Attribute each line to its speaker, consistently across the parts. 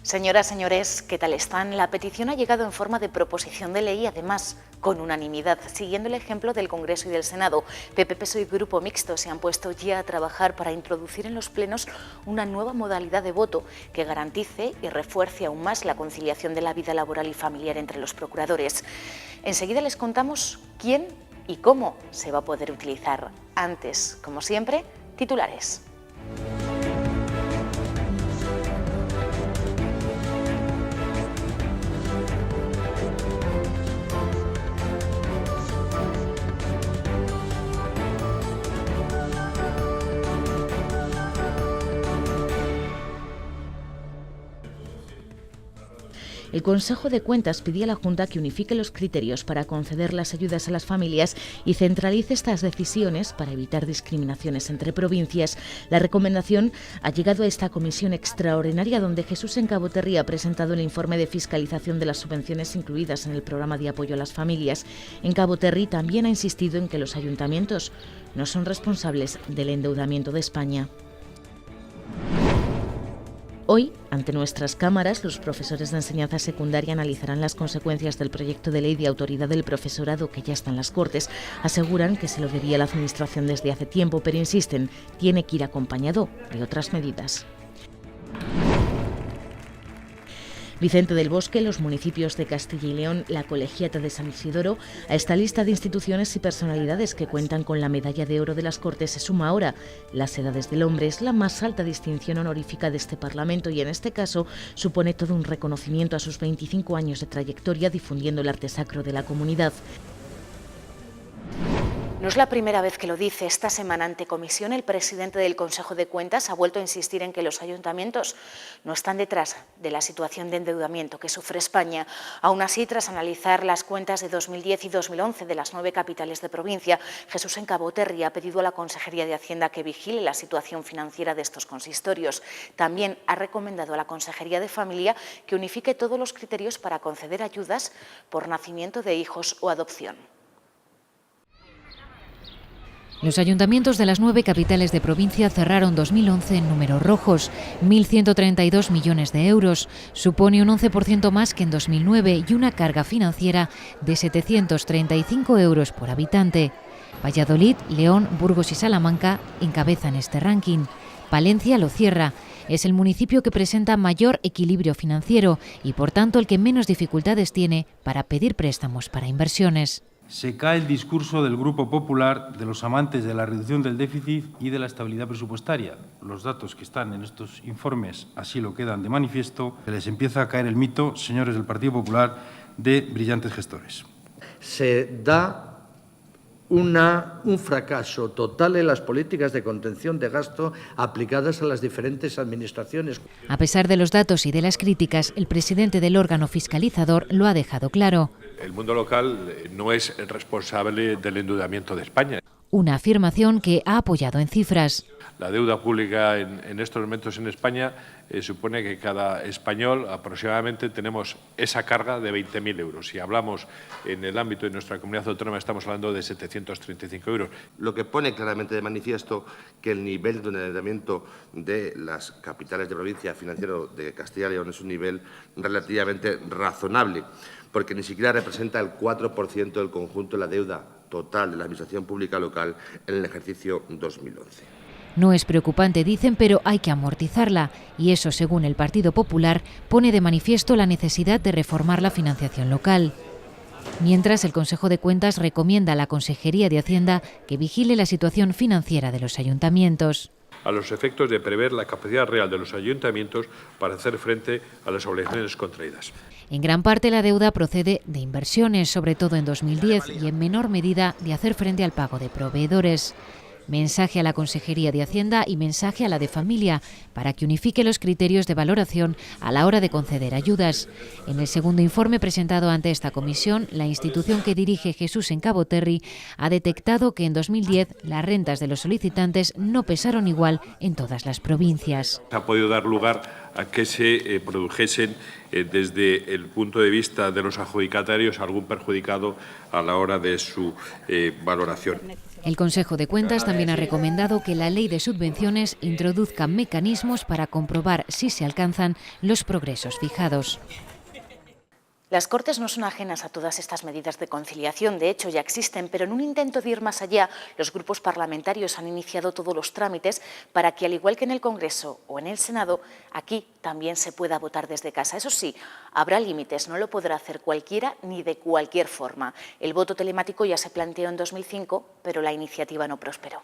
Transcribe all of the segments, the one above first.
Speaker 1: Señoras, señores, ¿qué tal están? La petición ha llegado en forma de proposición de ley y además con unanimidad, siguiendo el ejemplo del Congreso y del Senado. PP, PSOE y Grupo Mixto se han puesto ya a trabajar para introducir en los plenos una nueva modalidad de voto que garantice y refuerce aún más la conciliación de la vida laboral y familiar entre los procuradores. Enseguida les contamos quién y cómo se va a poder utilizar. Antes, como siempre, titulares. El Consejo de Cuentas pidió a la Junta que unifique los criterios para conceder las ayudas a las familias y centralice estas decisiones para evitar discriminaciones entre provincias. La recomendación ha llegado a esta comisión extraordinaria donde Jesús Encaboterri ha presentado el informe de fiscalización de las subvenciones incluidas en el programa de apoyo a las familias. Encaboterri también ha insistido en que los ayuntamientos no son responsables del endeudamiento de España. Hoy, ante nuestras cámaras, los profesores de enseñanza secundaria analizarán las consecuencias del proyecto de ley de autoridad del profesorado que ya está en las Cortes. Aseguran que se lo debía la Administración desde hace tiempo, pero insisten, tiene que ir acompañado de otras medidas. Vicente del Bosque, los municipios de Castilla y León, la Colegiata de San Isidoro, a esta lista de instituciones y personalidades que cuentan con la medalla de oro de las Cortes se suma ahora las Edades del Hombre. Es la más alta distinción honorífica de este Parlamento y en este caso supone todo un reconocimiento a sus 25 años de trayectoria difundiendo el arte sacro de la comunidad. No es la primera vez que lo dice. Esta semana ante comisión el presidente del Consejo de Cuentas ha vuelto a insistir en que los ayuntamientos no están detrás de la situación de endeudamiento que sufre España. Aún así, tras analizar las cuentas de 2010 y 2011 de las 9 capitales de provincia, Jesús Encaboterri ha pedido a la Consejería de Hacienda que vigile la situación financiera de estos consistorios. También ha recomendado a la Consejería de Familia que unifique todos los criterios para conceder ayudas por nacimiento de hijos o adopción.
Speaker 2: Los ayuntamientos de las 9 capitales de provincia cerraron 2011 en números rojos, 1.132 millones de euros. Supone un 11% más que en 2009 y una carga financiera de 735 euros por habitante. Valladolid, León, Burgos y Salamanca encabezan este ranking. Palencia lo cierra. Es el municipio que presenta mayor equilibrio financiero y, por tanto, el que menos dificultades tiene para pedir préstamos para inversiones.
Speaker 3: Se cae el discurso del Grupo Popular de los amantes de la reducción del déficit y de la estabilidad presupuestaria. Los datos que están en estos informes así lo quedan de manifiesto. Se les empieza a caer el mito, señores del Partido Popular, de brillantes gestores.
Speaker 4: Se da un fracaso total en las políticas de contención de gasto aplicadas a las diferentes administraciones.
Speaker 2: A pesar de los datos y de las críticas, el presidente del órgano fiscalizador lo ha dejado claro.
Speaker 5: El mundo local no es el responsable del endeudamiento de España.
Speaker 2: Una afirmación que ha apoyado en cifras.
Speaker 5: La deuda pública en estos momentos en España supone que cada español aproximadamente tenemos esa carga de 20.000 euros. Si hablamos en el ámbito de nuestra comunidad autónoma estamos hablando de 735 euros.
Speaker 6: Lo que pone claramente de manifiesto que el nivel de endeudamiento de las capitales de provincia financiero de Castilla y León es un nivel relativamente razonable, porque ni siquiera representa el 4% del conjunto de la deuda total de la Administración Pública Local en el ejercicio 2011.
Speaker 2: No es preocupante, dicen, pero hay que amortizarla. Y eso, según el Partido Popular, pone de manifiesto la necesidad de reformar la financiación local. Mientras, el Consejo de Cuentas recomienda a la Consejería de Hacienda que vigile la situación financiera de los ayuntamientos.
Speaker 5: A los efectos de prever la capacidad real de los ayuntamientos para hacer frente a las obligaciones contraídas.
Speaker 2: En gran parte la deuda procede de inversiones, sobre todo en 2010, y en menor medida de hacer frente al pago de proveedores. Mensaje a la Consejería de Hacienda y mensaje a la de Familia para que unifique los criterios de valoración a la hora de conceder ayudas. En el segundo informe presentado ante esta comisión, la institución que dirige Jesús Encaboterri ha detectado que en 2010 las rentas de los solicitantes no pesaron igual en todas las provincias.
Speaker 5: Ha podido dar lugar a que se produjesen desde el punto de vista de los adjudicatarios algún perjudicado a la hora de su valoración.
Speaker 2: El Consejo de Cuentas también ha recomendado que la Ley de Subvenciones introduzca mecanismos para comprobar si se alcanzan los progresos fijados.
Speaker 1: Las Cortes no son ajenas a todas estas medidas de conciliación, de hecho ya existen, pero en un intento de ir más allá, los grupos parlamentarios han iniciado todos los trámites para que, al igual que en el Congreso o en el Senado, aquí también se pueda votar desde casa. Eso sí, habrá límites, no lo podrá hacer cualquiera ni de cualquier forma. El voto telemático ya se planteó en 2005, pero la iniciativa no prosperó.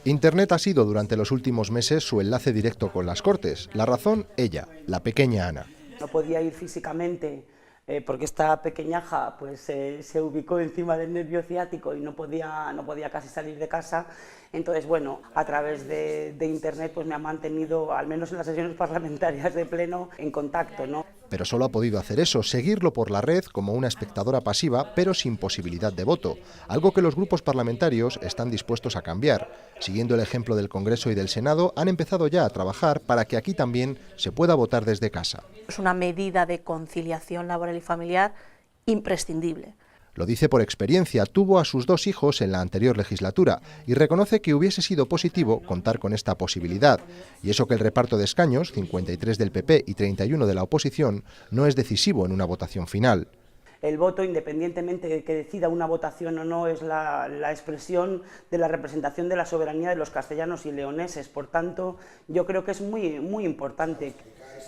Speaker 7: Internet ha sido durante los últimos meses su enlace directo con las Cortes. La razón, ella, la pequeña Ana.
Speaker 8: No podía ir físicamente porque esta pequeñaja pues, se ubicó encima del nervio ciático y no podía casi salir de casa. Entonces, bueno, a través de Internet pues, me ha mantenido, al menos en las sesiones parlamentarias de pleno, en contacto, ¿no?
Speaker 7: Pero solo ha podido hacer eso, seguirlo por la red como una espectadora pasiva, pero sin posibilidad de voto, algo que los grupos parlamentarios están dispuestos a cambiar. Siguiendo el ejemplo del Congreso y del Senado, han empezado ya a trabajar para que aquí también se pueda votar desde casa.
Speaker 9: Es una medida de conciliación laboral y familiar imprescindible.
Speaker 7: Lo dice por experiencia, tuvo a sus 2 hijos en la anterior legislatura y reconoce que hubiese sido positivo contar con esta posibilidad. Y eso que el reparto de escaños, 53 del PP y 31 de la oposición, no es decisivo en una votación final.
Speaker 8: El voto, independientemente de que decida una votación o no, es la expresión de la representación de la soberanía de los castellanos y leoneses. Por tanto, yo creo que es muy importante.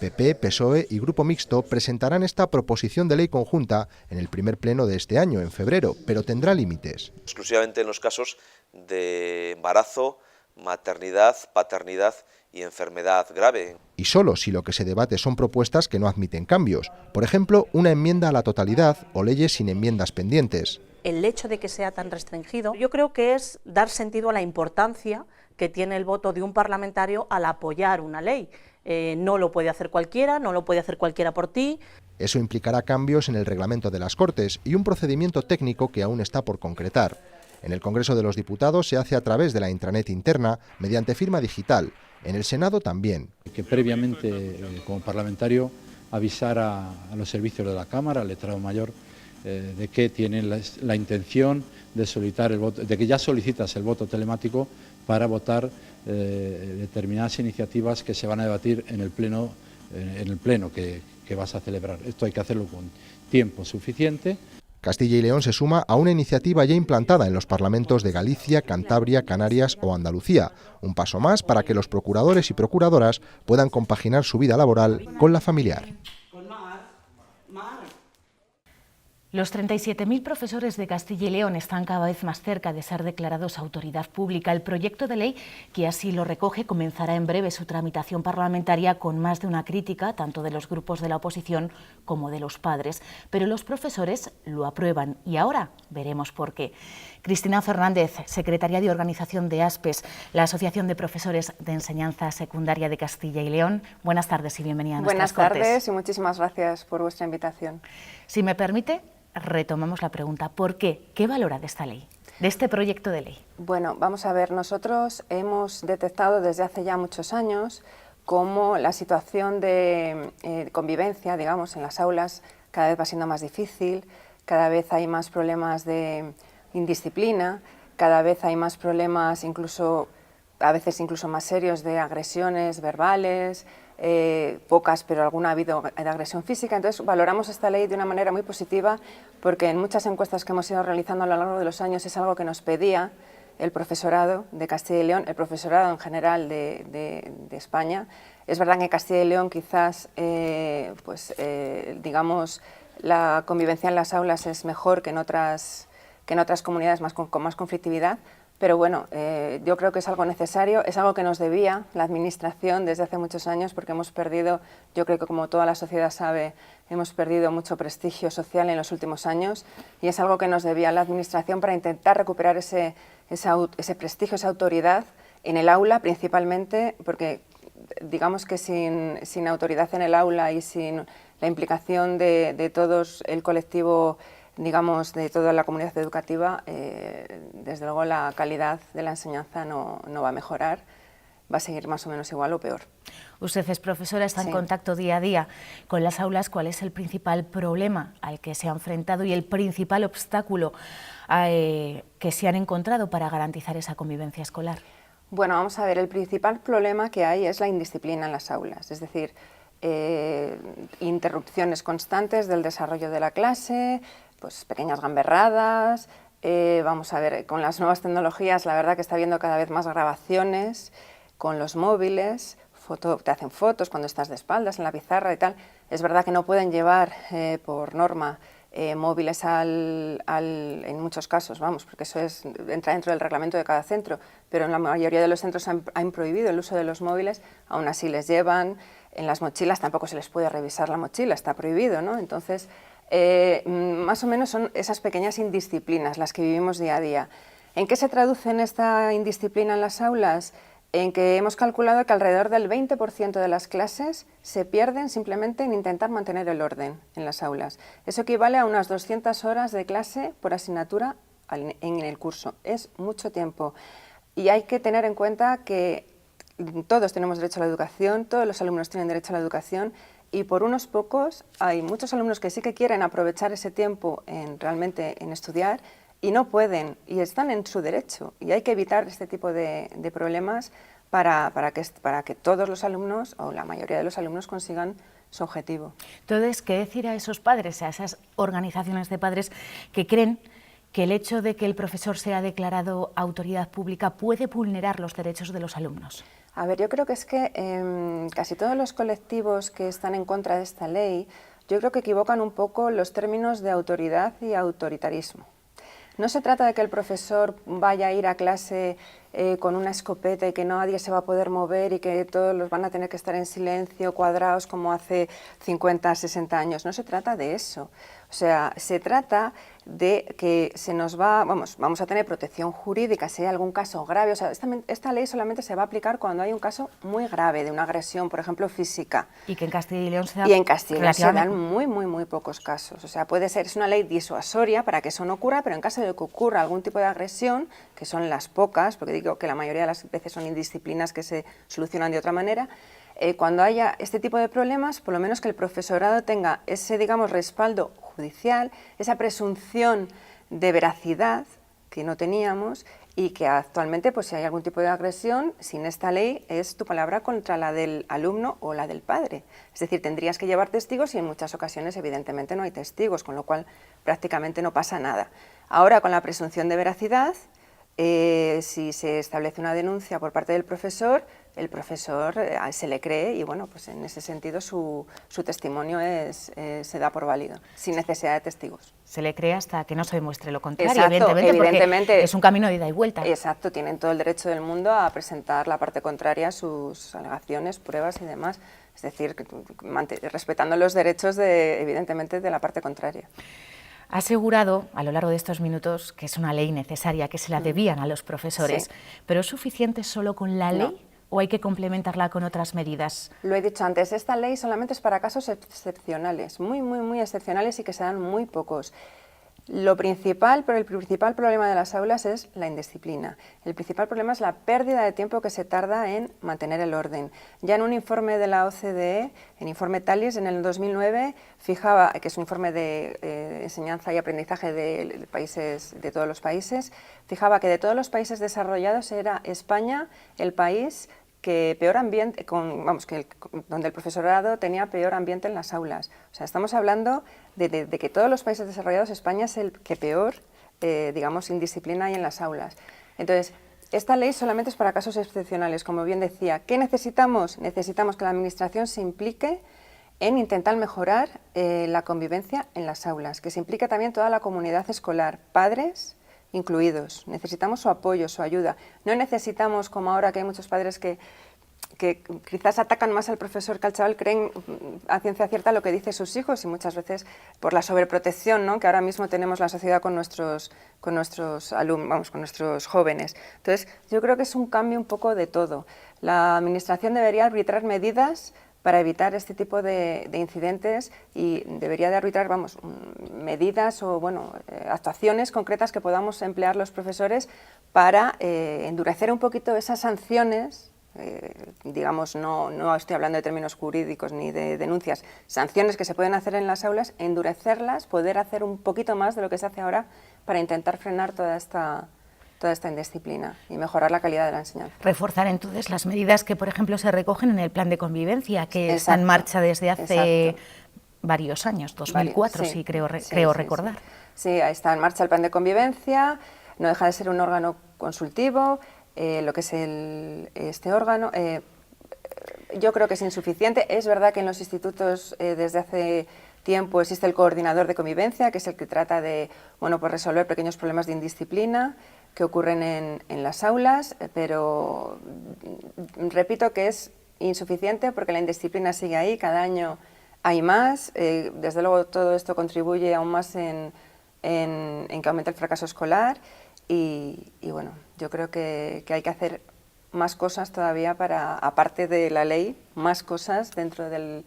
Speaker 7: PP, PSOE y Grupo Mixto presentarán esta proposición de ley conjunta en el primer pleno de este año, en febrero, pero tendrá límites.
Speaker 10: Exclusivamente en los casos de embarazo, maternidad, paternidad y enfermedad grave.
Speaker 7: Y solo si lo que se debate son propuestas que no admiten cambios, por ejemplo, una enmienda a la totalidad o leyes sin enmiendas pendientes.
Speaker 9: El hecho de que sea tan restringido, yo creo que es dar sentido a la importancia que tiene el voto de un parlamentario al apoyar una ley. No lo puede hacer cualquiera, no lo puede hacer cualquiera por ti.
Speaker 7: Eso implicará cambios en el reglamento de las Cortes y un procedimiento técnico que aún está por concretar. En el Congreso de los Diputados se hace a través de la intranet interna mediante firma digital. En el Senado también.
Speaker 11: Que previamente, como parlamentario, avisar a los servicios de la Cámara, al letrado mayor, de que tienen la intención de solicitar el voto, de que ya solicitas el voto telemático para votar determinadas iniciativas que se van a debatir en el pleno que vas a celebrar. Esto hay que hacerlo con tiempo suficiente.
Speaker 7: Castilla y León se suma a una iniciativa ya implantada en los parlamentos de Galicia, Cantabria, Canarias o Andalucía. Un paso más para que los procuradores y procuradoras puedan compaginar su vida laboral con la familiar.
Speaker 1: Los 37.000 profesores de Castilla y León están cada vez más cerca de ser declarados autoridad pública. El proyecto de ley, que así lo recoge, comenzará en breve su tramitación parlamentaria con más de una crítica, tanto de los grupos de la oposición como de los padres. Pero los profesores lo aprueban y ahora veremos por qué. Cristina Fernández, secretaria de Organización de ASPES, la Asociación de Profesores de Enseñanza Secundaria de Castilla y León. Buenas tardes y bienvenida a nuestras Cortes.
Speaker 12: Buenas tardes y muchísimas gracias por vuestra invitación.
Speaker 1: Si me permite, retomamos la pregunta. ¿Por qué? ¿Qué valora de esta ley, de este proyecto de ley?
Speaker 12: Bueno, vamos a ver, nosotros hemos detectado desde hace ya muchos años cómo la situación de convivencia, digamos, en las aulas cada vez va siendo más difícil, cada vez hay más problemas de indisciplina, cada vez hay más problemas, incluso a veces incluso más serios, de agresiones verbales, pocas, pero alguna ha habido de agresión física. Entonces valoramos esta ley de una manera muy positiva porque en muchas encuestas que hemos ido realizando a lo largo de los años es algo que nos pedía el profesorado de Castilla y León, el profesorado en general de España. Es verdad que en Castilla y León quizás, digamos, la convivencia en las aulas es mejor que en otras comunidades con más conflictividad, pero bueno, yo creo que es algo necesario, es algo que nos debía la Administración desde hace muchos años porque hemos perdido, yo creo que como toda la sociedad sabe, hemos perdido mucho prestigio social en los últimos años y es algo que nos debía la Administración para intentar recuperar ese prestigio, esa autoridad en el aula principalmente, porque digamos que sin autoridad en el aula y sin la implicación de todos el colectivo, digamos, de toda la comunidad educativa, desde luego la calidad de la enseñanza no va a mejorar. va a seguir más o menos igual o peor.
Speaker 1: Usted es profesora, está en contacto día a día con las aulas. ¿Cuál es el principal problema al que se ha enfrentado y el principal obstáculo que se han encontrado para garantizar esa convivencia escolar?
Speaker 12: Bueno, vamos a ver, el principal problema que hay es la indisciplina en las aulas, es decir, interrupciones constantes del desarrollo de la clase, pues pequeñas gamberradas. Vamos a ver, con las nuevas tecnologías la verdad que está habiendo cada vez más grabaciones con los móviles, te hacen fotos cuando estás de espaldas en la pizarra y tal. Es verdad que no pueden llevar por norma móviles en muchos casos, vamos, porque eso entra dentro del reglamento de cada centro, pero en la mayoría de los centros han prohibido el uso de los móviles, aún así les llevan. En las mochilas tampoco se les puede revisar la mochila, está prohibido, ¿no? Entonces, más o menos son esas pequeñas indisciplinas las que vivimos día a día. ¿En qué se traduce esta indisciplina en las aulas? En que hemos calculado que alrededor del 20% de las clases se pierden simplemente en intentar mantener el orden en las aulas. Eso equivale a unas 200 horas de clase por asignatura en el curso. Es mucho tiempo. Y hay que tener en cuenta que todos tenemos derecho a la educación, todos los alumnos tienen derecho a la educación, y por unos pocos hay muchos alumnos que sí que quieren aprovechar ese tiempo realmente en estudiar y no pueden, y están en su derecho, y hay que evitar este tipo de problemas para que todos los alumnos, o la mayoría de los alumnos, consigan su objetivo.
Speaker 1: Entonces, ¿qué decir a esos padres, a esas organizaciones de padres que creen que el hecho de que el profesor sea declarado autoridad pública puede vulnerar los derechos de los alumnos?
Speaker 12: A ver, yo creo que es que casi todos los colectivos que están en contra de esta ley, yo creo que equivocan un poco los términos de autoridad y autoritarismo. No se trata de que el profesor vaya a ir a clase con una escopeta y que nadie se va a poder mover y que todos los van a tener que estar en silencio, cuadrados como hace 50, 60 años. No se trata de eso. O sea, se trata de que vamos a tener protección jurídica si hay algún caso grave. O sea, esta ley solamente se va a aplicar cuando hay un caso muy grave de una agresión, por ejemplo, física.
Speaker 1: Y que en Castilla y León se
Speaker 12: dan muy pocos casos. O sea, es una ley disuasoria para que eso no ocurra, pero en caso de que ocurra algún tipo de agresión, que son las pocas, porque digo que la mayoría de las veces son indisciplinas que se solucionan de otra manera, cuando haya este tipo de problemas, por lo menos que el profesorado tenga ese, digamos, respaldo judicial, esa presunción de veracidad que no teníamos y que actualmente, pues si hay algún tipo de agresión, sin esta ley es tu palabra contra la del alumno o la del padre. Es decir, tendrías que llevar testigos y en muchas ocasiones evidentemente no hay testigos, con lo cual prácticamente no pasa nada. Ahora, con la presunción de veracidad, si se establece una denuncia por parte del profesor, el profesor se le cree y bueno, pues en ese sentido su testimonio se da por válido, sin necesidad de testigos.
Speaker 1: Se le cree hasta que no se demuestre lo contrario,
Speaker 12: Exacto, evidentemente
Speaker 1: es un camino de ida y vuelta.
Speaker 12: Exacto, tienen todo el derecho del mundo a presentar la parte contraria, sus alegaciones, pruebas y demás, es decir, respetando los derechos evidentemente de la parte contraria.
Speaker 1: Ha asegurado a lo largo de estos minutos que es una ley necesaria, que se la debían a los profesores, pero ¿es suficiente solo con la ley o hay que complementarla con otras medidas?
Speaker 12: Lo he dicho antes, esta ley solamente es para casos excepcionales, muy excepcionales y que se dan muy pocos. El principal problema de las aulas es la indisciplina. El principal problema es la pérdida de tiempo que se tarda en mantener el orden. Ya en un informe de la OCDE, el informe TALIS, en el 2009, fijaba, que es un informe de enseñanza y aprendizaje de todos los países, fijaba que de todos los países desarrollados era España el país que peor ambiente, donde el profesorado tenía peor ambiente en las aulas. O sea, estamos hablando de que todos los países desarrollados, España es el que peor, indisciplina hay en las aulas. Entonces, esta ley solamente es para casos excepcionales, como bien decía. ¿Qué necesitamos? Necesitamos que la Administración se implique en intentar mejorar la convivencia en las aulas, que se implique también toda la comunidad escolar, padres incluidos. Necesitamos su apoyo, su ayuda. No necesitamos, como ahora que hay muchos padres que quizás atacan más al profesor que al chaval, creen a ciencia cierta lo que dicen sus hijos y muchas veces por la sobreprotección, ¿no?, que ahora mismo tenemos la sociedad con nuestros alumnos, con nuestros jóvenes. Entonces, yo creo que es un cambio un poco de todo. La Administración debería arbitrar medidas para evitar este tipo de incidentes y debería de arbitrar, medidas o actuaciones concretas que podamos emplear los profesores para endurecer un poquito esas sanciones digamos, no estoy hablando de términos jurídicos ni de denuncias, sanciones que se pueden hacer en las aulas, endurecerlas, poder hacer un poquito más de lo que se hace ahora para intentar frenar toda esta indisciplina y mejorar la calidad de la enseñanza.
Speaker 1: Reforzar entonces las medidas que, por ejemplo, se recogen en el plan de convivencia, que está en marcha desde hace varios años, 2004, sí, creo recordar.
Speaker 12: Sí, ahí está en marcha el plan de convivencia, no deja de ser un órgano consultivo, lo que es este órgano, yo creo que es insuficiente. Es verdad que en los institutos desde hace tiempo existe el coordinador de convivencia, que es el que trata de pues resolver pequeños problemas de indisciplina que ocurren en las aulas, pero repito que es insuficiente porque la indisciplina sigue ahí, cada año hay más, desde luego todo esto contribuye aún más en que aumente el fracaso escolar y bueno, yo creo que hay que hacer más cosas todavía para, aparte de la ley, más cosas dentro de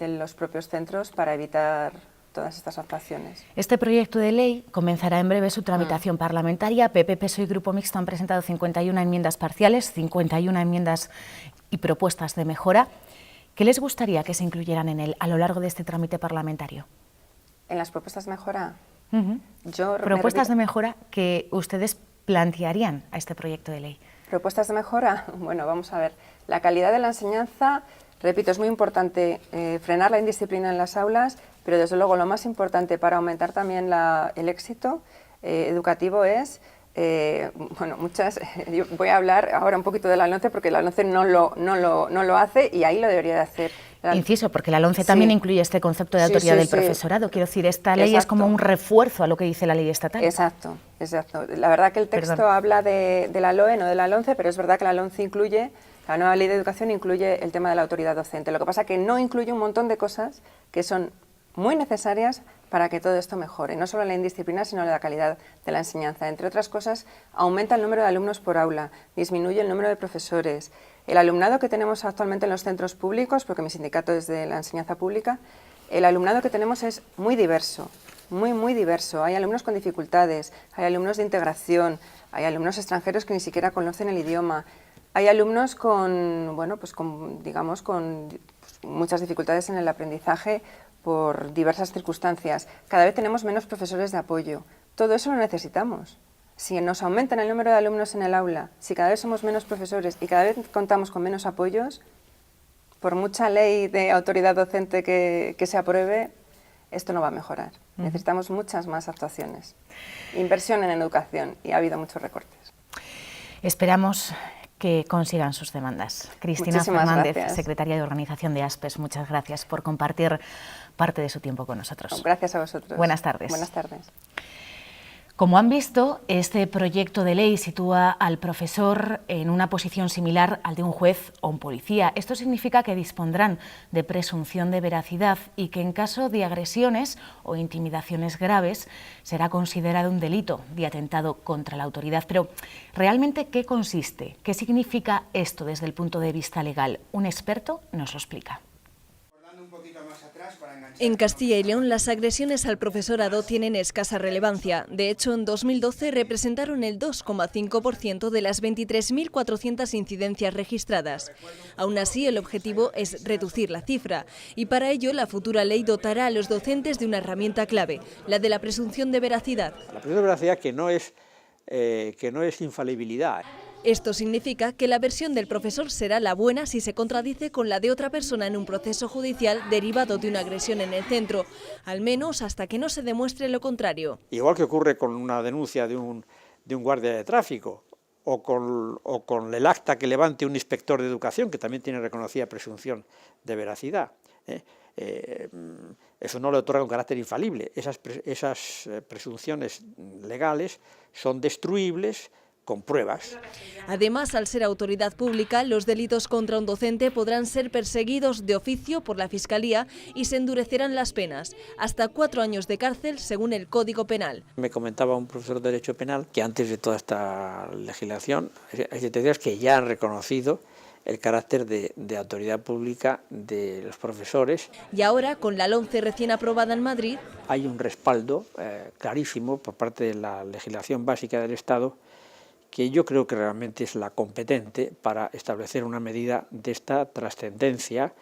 Speaker 12: los propios centros para evitar todas estas actuaciones.
Speaker 1: Este proyecto de ley comenzará en breve su tramitación parlamentaria. PP, PSOE y Grupo Mixto han presentado 51 enmiendas parciales, 51 enmiendas y propuestas de mejora. ¿Qué les gustaría que se incluyeran en él a lo largo de este trámite parlamentario?
Speaker 12: ¿En las propuestas de mejora?
Speaker 1: Propuestas de mejora que ustedes plantearían a este proyecto de ley.
Speaker 12: ¿Propuestas de mejora? Bueno, vamos a ver. La calidad de la enseñanza, repito, es muy importante frenar la indisciplina en las aulas, pero desde luego lo más importante para aumentar también el éxito educativo es, yo voy a hablar ahora un poquito de la LOMCE porque la LOMCE no lo hace y ahí lo debería de hacer.
Speaker 1: Inciso, porque la LOMCE también incluye este concepto de autoridad del profesorado. Quiero decir, esta ley es como un refuerzo a lo que dice la ley estatal.
Speaker 12: Exacto. La verdad que el texto habla de la LOE, no de la LOMCE, pero es verdad que la LOMCE incluye, la nueva ley de educación incluye el tema de la autoridad docente. Lo que pasa es que no incluye un montón de cosas que son muy necesarias para que todo esto mejore, no solo la indisciplina, sino la calidad de la enseñanza. Entre otras cosas, aumenta el número de alumnos por aula, disminuye el número de profesores. El alumnado que tenemos actualmente en los centros públicos, porque mi sindicato es de la enseñanza pública, el alumnado que tenemos es muy diverso, muy diverso. Hay alumnos con dificultades, hay alumnos de integración, hay alumnos extranjeros que ni siquiera conocen el idioma, hay alumnos con muchas dificultades en el aprendizaje por diversas circunstancias. Cada vez tenemos menos profesores de apoyo. Todo eso lo necesitamos. Si nos aumentan el número de alumnos en el aula, si cada vez somos menos profesores y cada vez contamos con menos apoyos, por mucha ley de autoridad docente que se apruebe, esto no va a mejorar. Necesitamos muchas más actuaciones. Inversión en educación y ha habido muchos recortes.
Speaker 1: Esperamos que consigan sus demandas. Cristina Fernández, secretaria de Organización de ASPES, muchas gracias por compartir parte de su tiempo con nosotros.
Speaker 12: Gracias a vosotros.
Speaker 1: Buenas tardes.
Speaker 12: Buenas tardes.
Speaker 1: Como han visto, este proyecto de ley sitúa al profesor en una posición similar al de un juez o un policía. Esto significa que dispondrán de presunción de veracidad y que en caso de agresiones o intimidaciones graves será considerado un delito de atentado contra la autoridad. Pero, ¿realmente qué consiste? ¿Qué significa esto desde el punto de vista legal? Un experto nos lo explica.
Speaker 13: En Castilla y León, las agresiones al profesorado tienen escasa relevancia. De hecho, en 2012 representaron el 2,5% de las 23.400 incidencias registradas. Aún así, el objetivo es reducir la cifra y para ello la futura ley dotará a los docentes de una herramienta clave, la de la presunción de veracidad.
Speaker 14: La presunción de veracidad que no es infalibilidad.
Speaker 13: Esto significa que la versión del profesor será la buena si se contradice con la de otra persona en un proceso judicial derivado de una agresión en el centro, al menos hasta que no se demuestre lo contrario.
Speaker 14: Igual que ocurre con una denuncia de un guardia de tráfico o con el acta que levante un inspector de educación, que también tiene reconocida presunción de veracidad. Eso no le otorga un carácter infalible. Esas presunciones legales son destruibles con pruebas.
Speaker 13: Además, al ser autoridad pública, los delitos contra un docente podrán ser perseguidos de oficio por la Fiscalía y se endurecerán las penas, hasta 4 años de cárcel según el Código Penal.
Speaker 14: Me comentaba un profesor de Derecho Penal que antes de toda esta legislación hay sentencias que ya han reconocido el carácter de autoridad pública de los profesores.
Speaker 13: Y ahora, con la LOMCE recién aprobada en Madrid,
Speaker 14: hay un respaldo clarísimo por parte de la legislación básica del Estado que yo creo que realmente es la competente para establecer una medida de esta trascendencia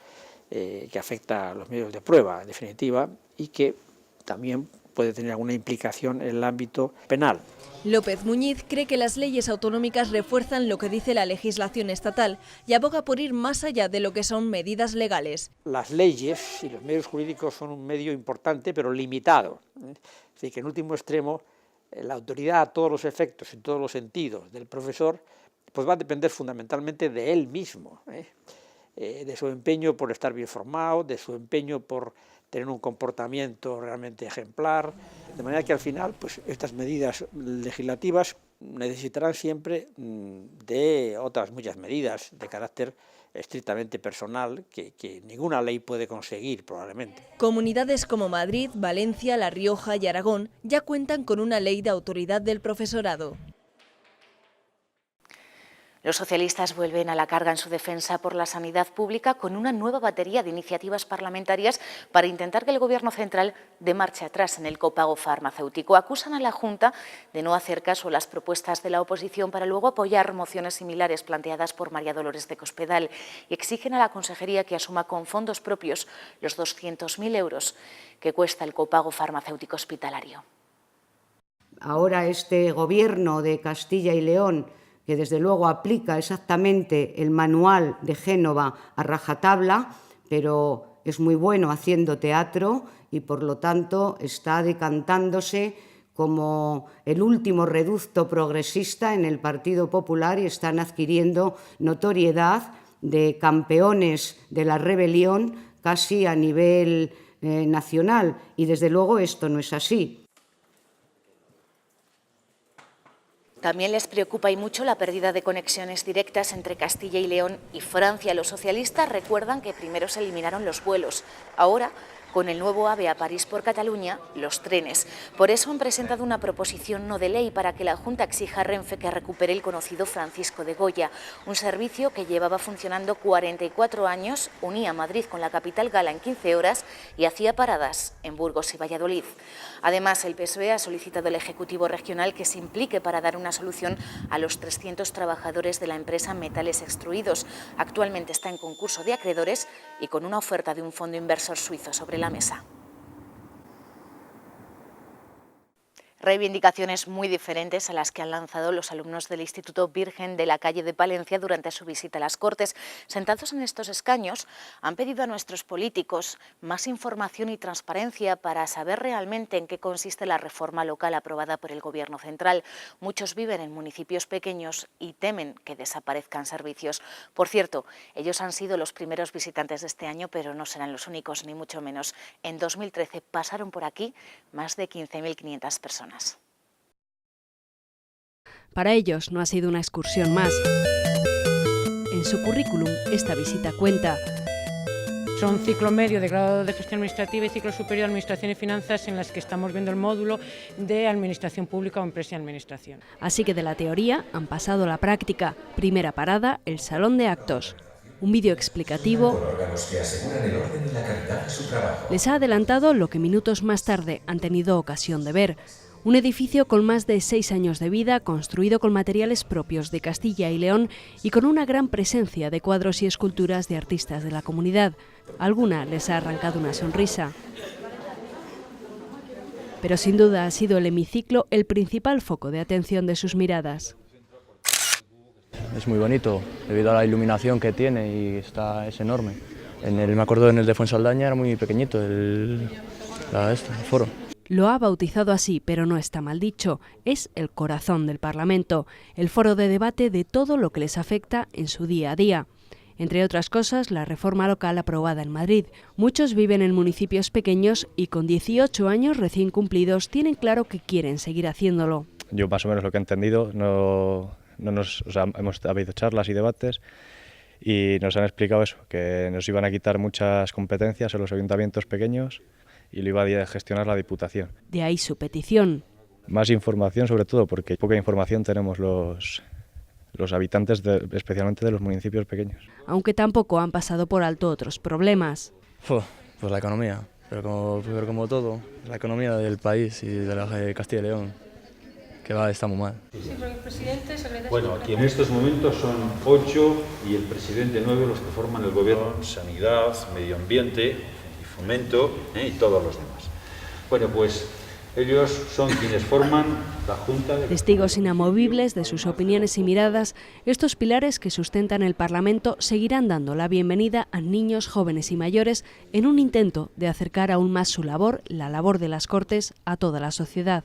Speaker 14: que afecta a los medios de prueba, en definitiva, y que también puede tener alguna implicación en el ámbito penal.
Speaker 13: López Muñiz cree que las leyes autonómicas refuerzan lo que dice la legislación estatal y aboga por ir más allá de lo que son medidas legales.
Speaker 14: Las leyes y los medios jurídicos son un medio importante pero limitado. Es decir, que en último extremo la autoridad a todos los efectos, en todos los sentidos del profesor, pues va a depender fundamentalmente de él mismo, de su empeño por estar bien formado, de su empeño por tener un comportamiento realmente ejemplar, de manera que al final pues, estas medidas legislativas necesitarán siempre de otras muchas medidas de carácter estrictamente personal que ninguna ley puede conseguir probablemente.
Speaker 13: Comunidades como Madrid, Valencia, La Rioja y Aragón ya cuentan con una ley de autoridad del profesorado.
Speaker 1: Los socialistas vuelven a la carga en su defensa por la sanidad pública con una nueva batería de iniciativas parlamentarias para intentar que el Gobierno central dé marcha atrás en el copago farmacéutico. Acusan a la Junta de no hacer caso a las propuestas de la oposición para luego apoyar mociones similares planteadas por María Dolores de Cospedal y exigen a la Consejería que asuma con fondos propios los 200.000 euros que cuesta el copago farmacéutico hospitalario.
Speaker 15: Ahora este Gobierno de Castilla y León, que desde luego aplica exactamente el manual de Génova a rajatabla, pero es muy bueno haciendo teatro y por lo tanto está decantándose como el último reducto progresista en el Partido Popular y están adquiriendo notoriedad de campeones de la rebelión casi a nivel nacional y desde luego esto no es así.
Speaker 1: También les preocupa y mucho la pérdida de conexiones directas entre Castilla y León y Francia. Los socialistas recuerdan que primero se eliminaron los vuelos. Ahora, con el nuevo AVE a París por Cataluña, los trenes. Por eso han presentado una proposición no de ley para que la Junta exija a Renfe que recupere el conocido Francisco de Goya, un servicio que llevaba funcionando 44 años, unía Madrid con la capital gala en 15 horas y hacía paradas en Burgos y Valladolid. Además, el PSOE ha solicitado al Ejecutivo Regional que se implique para dar una solución a los 300 trabajadores de la empresa Metales Extruidos. Actualmente está en concurso de acreedores y con una oferta de un fondo inversor suizo sobre la mesa. Reivindicaciones muy diferentes a las que han lanzado los alumnos del Instituto Virgen de la Calle de Palencia durante su visita a las Cortes. Sentados en estos escaños, han pedido a nuestros políticos más información y transparencia para saber realmente en qué consiste la reforma local aprobada por el Gobierno central. Muchos viven en municipios pequeños y temen que desaparezcan servicios. Por cierto, ellos han sido los primeros visitantes de este año, pero no serán los únicos, ni mucho menos. En 2013 pasaron por aquí más de 15.500 personas.
Speaker 16: Para ellos no ha sido una excursión más. En su currículum, esta visita cuenta.
Speaker 17: Son ciclo medio de grado de gestión administrativa y ciclo superior de administración y finanzas en las que estamos viendo el módulo de administración pública o empresa y administración.
Speaker 16: Así que de la teoría han pasado a la práctica. Primera parada, el salón de actos. Un vídeo explicativo les ha adelantado lo que minutos más tarde han tenido ocasión de ver. Un edificio con más de 6 años de vida, construido con materiales propios de Castilla y León y con una gran presencia de cuadros y esculturas de artistas de la comunidad. Alguna les ha arrancado una sonrisa. Pero sin duda ha sido el hemiciclo el principal foco de atención de sus miradas.
Speaker 18: Es muy bonito, debido a la iluminación que tiene y es enorme. Me acuerdo en el de Fuensaldaña era muy pequeñito el foro.
Speaker 16: Lo ha bautizado así, pero no está mal dicho. Es el corazón del Parlamento, el foro de debate de todo lo que les afecta en su día a día. Entre otras cosas, la reforma local aprobada en Madrid. Muchos viven en municipios pequeños y con 18 años recién cumplidos tienen claro que quieren seguir haciéndolo.
Speaker 18: Yo más o menos lo que he entendido, hemos habido charlas y debates y nos han explicado eso, que nos iban a quitar muchas competencias en los ayuntamientos pequeños y lo iba a gestionar la Diputación.
Speaker 16: De ahí su petición.
Speaker 18: Más información sobre todo, porque poca información tenemos los habitantes, especialmente de los municipios pequeños.
Speaker 16: Aunque tampoco han pasado por alto otros problemas.
Speaker 18: Pues la economía, pero como todo, la economía del país y de Castilla y León, que va, está muy mal.
Speaker 17: Sí, porque el presidente,
Speaker 19: bueno, aquí en estos momentos son 8 y el presidente 9 los que forman el gobierno, sanidad, medio ambiente y fomento y todos los demás. Bueno, pues ellos son quienes forman la Junta de...
Speaker 16: Testigos inamovibles de sus opiniones y miradas, estos pilares que sustentan el Parlamento seguirán dando la bienvenida a niños, jóvenes y mayores en un intento de acercar aún más su labor, la labor de las Cortes, a toda la sociedad.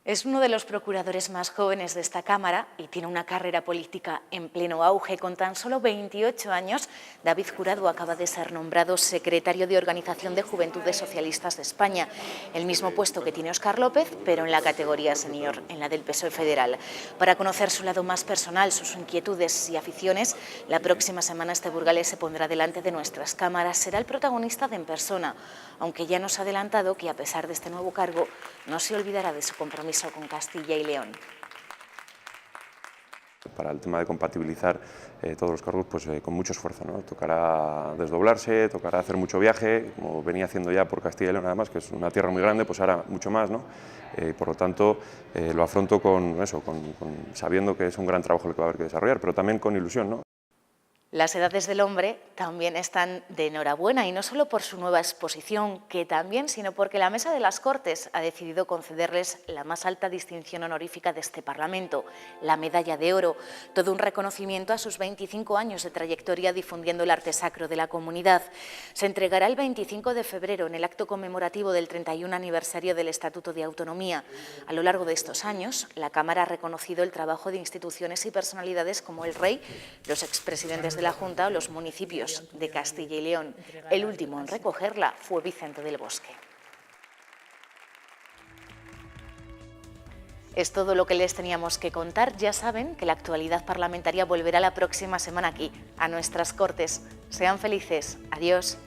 Speaker 1: Es uno de los procuradores más jóvenes de esta Cámara y tiene una carrera política en pleno auge. Con tan solo 28 años, David Jurado acaba de ser nombrado secretario de Organización de Juventudes Socialistas de España, el mismo puesto que tiene Óscar López, pero en la categoría senior, en la del PSOE federal. Para conocer su lado más personal, sus inquietudes y aficiones, la próxima semana este burgalés se pondrá delante de nuestras cámaras. Será el protagonista de En Persona, aunque ya nos ha adelantado que a pesar de este nuevo cargo, no se olvidará de su compromiso con Castilla y León.
Speaker 20: Para el tema de compatibilizar todos los cargos, pues con mucho esfuerzo, ¿no? Tocará desdoblarse, tocará hacer mucho viaje, como venía haciendo ya por Castilla y León, además, que es una tierra muy grande, pues ahora mucho más, ¿no? Por lo tanto, lo afronto con eso, sabiendo que es un gran trabajo el que va a haber que desarrollar, pero también con ilusión, ¿no?
Speaker 1: Las edades del hombre también están de enhorabuena, y no solo por su nueva exposición, que también, sino porque la Mesa de las Cortes ha decidido concederles la más alta distinción honorífica de este Parlamento, la Medalla de Oro, todo un reconocimiento a sus 25 años de trayectoria difundiendo el arte sacro de la comunidad. Se entregará el 25 de febrero en el acto conmemorativo del 31 aniversario del Estatuto de Autonomía. A lo largo de estos años, la Cámara ha reconocido el trabajo de instituciones y personalidades como el Rey, los expresidentes de la Junta o los municipios de Castilla y León. El último en recogerla fue Vicente del Bosque. Es todo lo que les teníamos que contar. Ya saben que la actualidad parlamentaria volverá la próxima semana aquí, a nuestras Cortes. Sean felices. Adiós.